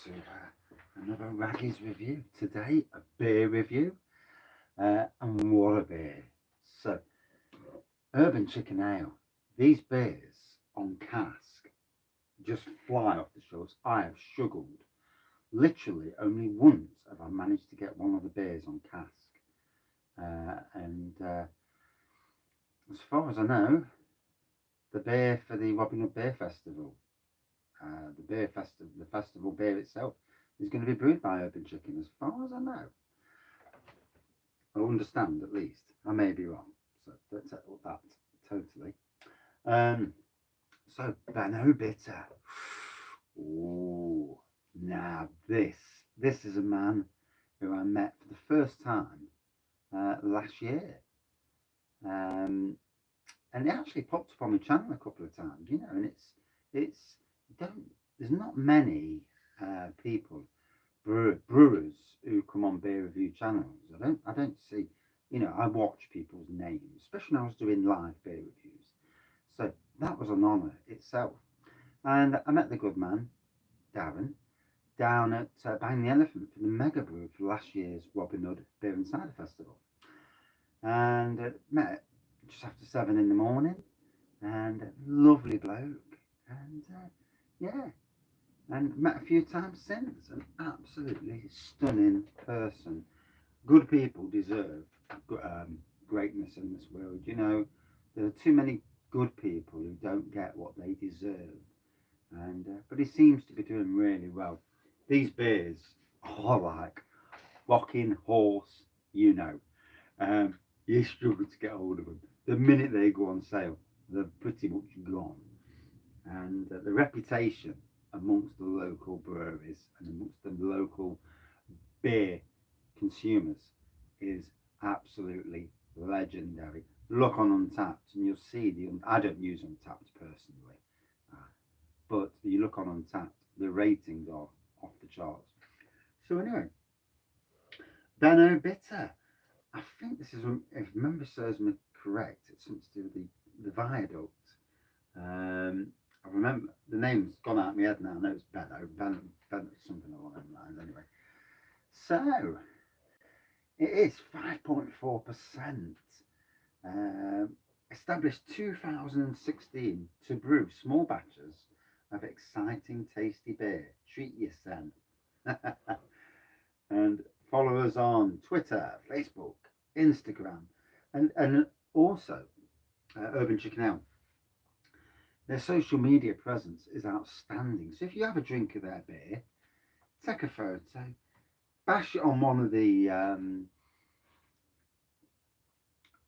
to another Wraggys review. Today, a beer review, and what a beer. So, Urban Chicken Ale. These beers on cask just fly off the shelves. I have struggled. Literally, only once have I managed to get one of the beers on cask. And as far as I know, the beer for the Robin Hood Beer Festival, the festival beer itself, is going to be brewed by Urban Chicken, as far as I know. I understand, at least. I may be wrong, so don't settle that totally. Um, so Benno Bitter. Ooh, now this is a man who I met for the first time last year, and it actually popped up on my channel a couple of times, and it's don't there's not many people brewers who come on beer review channels. I don't see, I watch people's names, especially when I was doing live beer reviews. So that was an honour itself. And I met the good man, Darren, down at Bang the Elephant for the mega brew for last year's Robin Hood Beer and Cider Festival. And met just after 7 in the morning, and lovely bloke. And yeah, and met a few times since. An absolutely stunning person. Good people deserve greatness in this world. There are too many good people who don't get what they deserve. And but he seems to be doing really well. These beers are like rocking horse, you struggle to get hold of them. The minute they go on sale, they're pretty much gone. And the reputation amongst the local breweries and amongst the local beer consumers is absolutely legendary. Look on Untapped and you'll see I don't use Untapped personally, but you look on Untapped, the ratings are off the charts. So anyway, Benno Bitter. I think this is, if memory serves me correct, it's something to do with the viaduct. I remember the name's gone out of my head now. I know it's Benno, something along those lines. Anyway, so it is 5.4%. Established 2016 to brew small batches of exciting, tasty beer. Treat yourself. And follow us on Twitter, Facebook, Instagram, and also Urban Chicken Ale. Their social media presence is outstanding. So if you have a drink of their beer, take a photo, bash it on one of the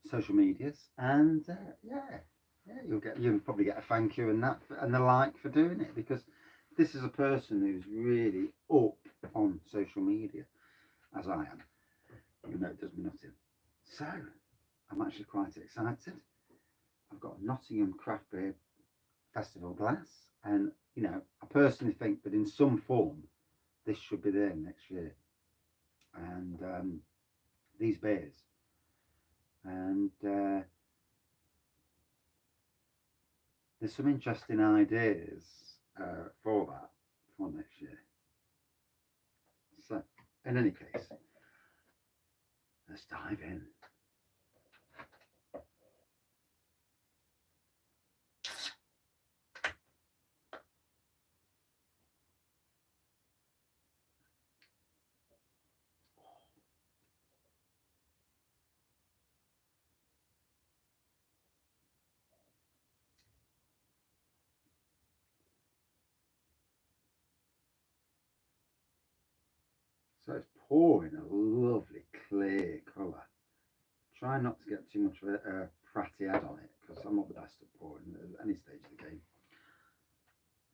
social medias, and you'll probably get a thank you and the like for doing it, because this is a person who's really up on social media, as I am, even though it does me nothing. So I'm actually quite excited. I've got a Nottingham Craft Beer Festival glass, and I personally think that in some form this should be there next year. And these beers, and there's some interesting ideas for that for next year. So, in any case, let's dive in. So it's pouring a lovely clear colour. Try not to get too much of a pratty head on it, because I'm not the best at pouring at any stage of the game.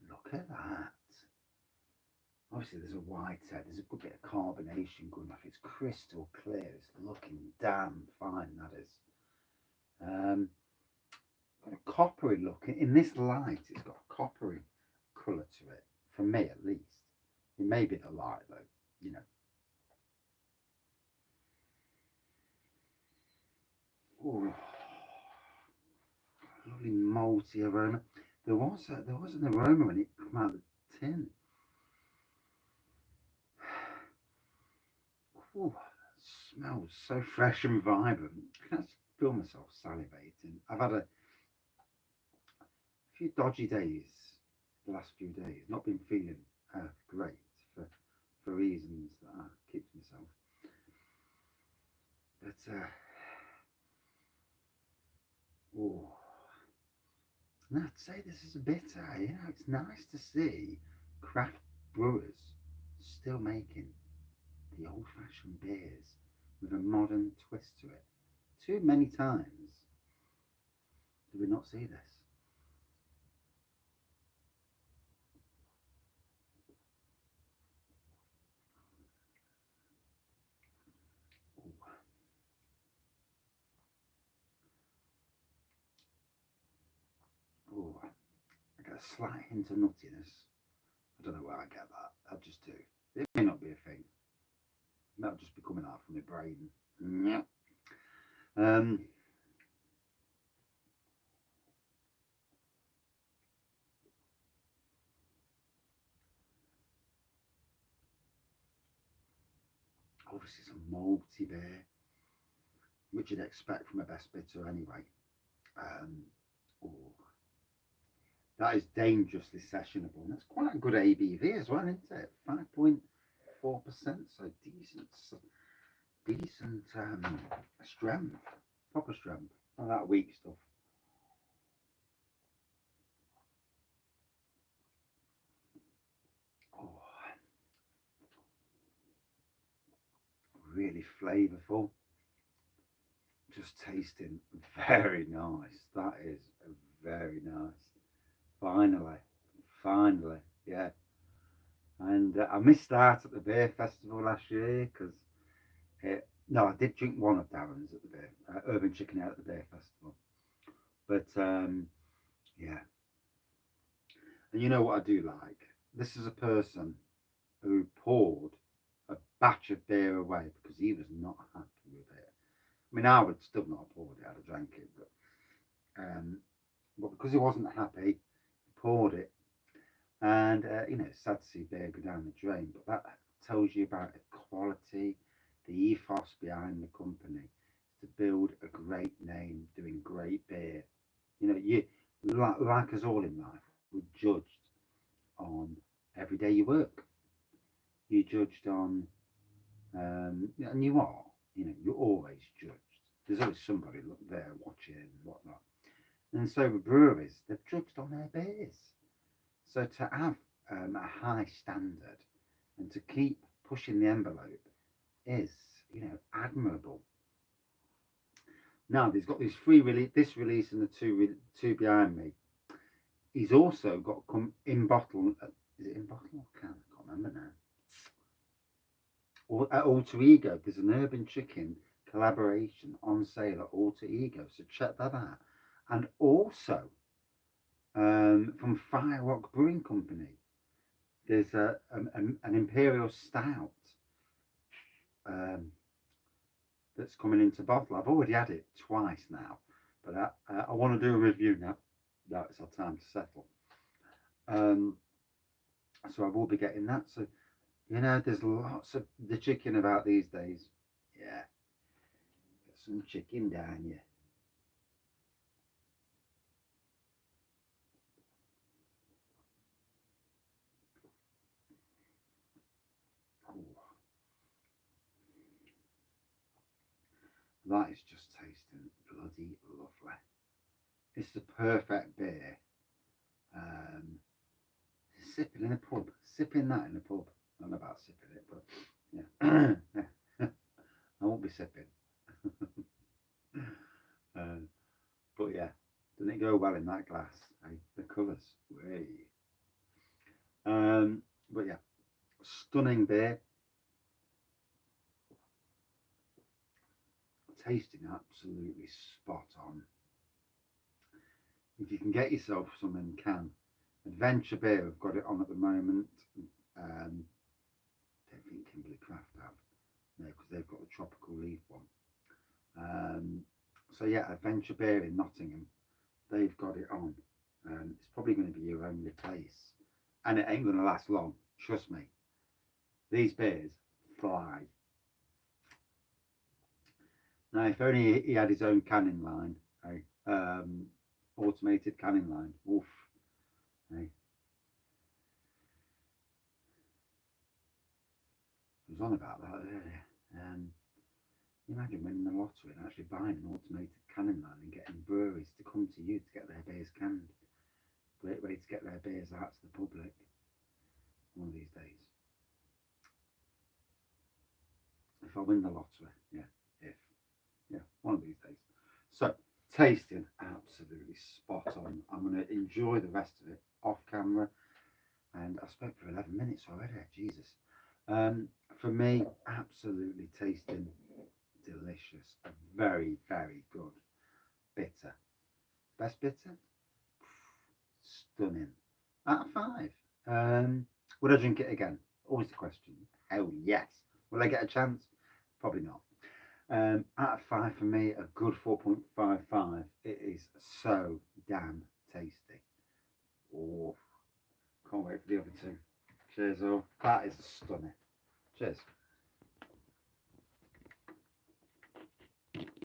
Look at that. Obviously there's a white head, there's a good bit of carbonation going off. It's crystal clear, it's looking damn fine, that is. Got a coppery look. In this light, it's got a coppery colour to it, for me at least. It may be the light though, Ooh, lovely malty aroma. There was an aroma when it came out of the tin. Oh, smells so fresh and vibrant. I can actually feel myself salivating. I've had a few dodgy days the last few days. Not been feeling great for reasons that I keep to myself. But oh, and I'd say this is a bitter. You know, it's nice to see craft brewers still making the old-fashioned beers with a modern twist to it. Too many times do we not see this. Oh, I get a slight hint of nuttiness. I don't know where I get that. I just do. It may not be a thing. That'll just be coming out from my brain. Yeah. Um, Obviously, it's a malty beer, which you'd expect from a best bitter anyway. Um, oh, that is dangerously sessionable. And that's quite a good ABV as well, isn't it? 5.4%, so decent strength, proper strength. Not that weak stuff. Oh, really flavourful. Just tasting very nice. That is very nice. Finally, finally, yeah. And I missed out at the beer festival last year because no, I did drink one of Darren's at the beer Urban Chicken Out at the beer festival. But yeah, and you know what I do like? This is a person who poured a batch of beer away because he was not happy with it. I mean, I would still not have poured it. I'd have drank it, but because he wasn't happy, he poured it. And you know, it's sad to see beer go down the drain, but that tells you about the quality, the ethos behind the company to build a great name, doing great beer. You know, you like us all in life, we're judged on every day you work. You're judged on, and you are. You know, you're always judged. There's always somebody there watching and whatnot. And so with breweries, they're judged on their beers. So to have a high standard and to keep pushing the envelope is, you know, admirable. Now he's got these three release, this release and the two behind me. He's also got come in bottle. Is it in bottle or can? I can't remember now. Or at Alter Ego, there's an Urban Chicken collaboration on sale at Alter Ego, so check that out. And also from Fire Rock Brewing Company, there's an Imperial Stout um, that's coming into bottle. I've already had it twice now, but I want to do a review now. Now it's our time to settle. Um, so I will be getting that. So you know, there's lots of the chicken about these days. Yeah, get some chicken down you. Ooh, that is just tasting bloody lovely. It's the perfect beer. Um, Sipping in a pub, sipping that in a pub. I don't know about sipping it, but yeah, I won't be sipping. uh, but yeah, doesn't it go well in that glass? Eh? The colours, way. But yeah, stunning beer, tasting absolutely spot on. If you can get yourself some in can, Adventure Beer have got it on at the moment. Don't think Kimberly Craft have, no, because they've got the tropical leaf one. Um, so yeah, Adventure Beer in Nottingham, they've got it on. It's probably going to be your only place, and it ain't going to last long. Trust me. These beers fly. Now, if only he had his own canning line, hey, automated canning line. Oof, hey. I was on about that earlier. Imagine winning the lottery and actually buying an automated canning line and getting breweries to come to you to get their beers canned. Great way to get their beers out to the public one of these days. If I win the lottery, one of these days. So, tasting absolutely spot on. I'm going to enjoy the rest of it off camera. And I spoke for 11 minutes already. Jesus. For me, absolutely tasting delicious. Very, very good. Bitter. Best bitter? Stunning. Out of 5. Would I drink it again? Always the question. Hell yes. Will I get a chance? Probably not. Out of 5 for me, a good 4.55. It is so damn tasty. Oh, can't wait for the other two. Cheers all. That is